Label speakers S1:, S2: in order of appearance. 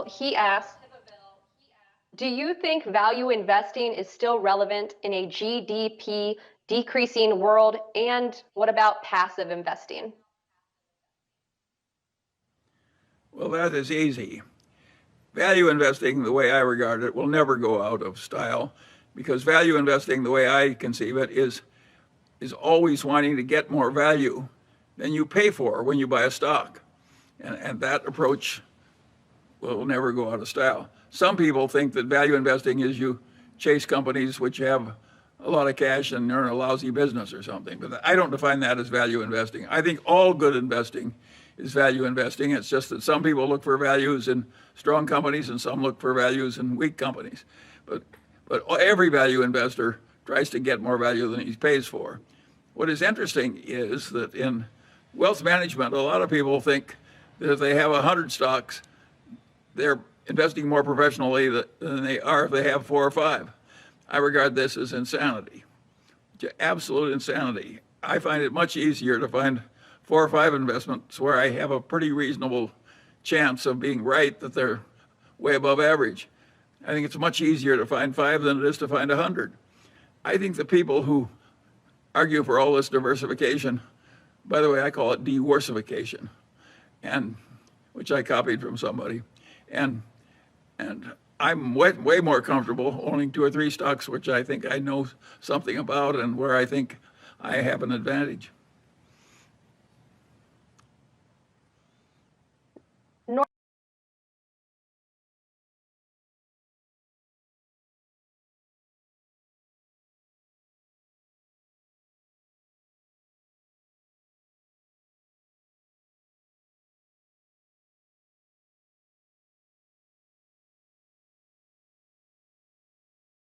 S1: He asked, do you think value investing is still relevant in a GDP decreasing world? And what about passive investing?
S2: Well, that is easy. Value investing, the way I regard it, will never go out of style because value investing, the way I conceive it, is always wanting to get more value than you pay for when you buy a stock. And that approach will never go out of style. Some people think that value investing is you chase companies which have a lot of cash and earn a lousy business or something. But I don't define that as value investing. I think all good investing is value investing. It's just that some people look for values in strong companies and some look for values in weak companies. But every value investor tries to get more value than he pays for. What is interesting is that in wealth management, a lot of people think that if they have 100 stocks, they're investing more professionally than they are if they have 4 or 5. I regard this as insanity, absolute insanity. I find it much easier to find 4 or 5 investments where I have a pretty reasonable chance of being right that they're way above average. I think it's much easier to find 5 than it is to find 100. I think the people who argue for all this diversification, by the way, I call it diversification, and which I copied from somebody, and I'm way more comfortable owning 2 or 3 stocks which I think I know something about and where I think I have an advantage.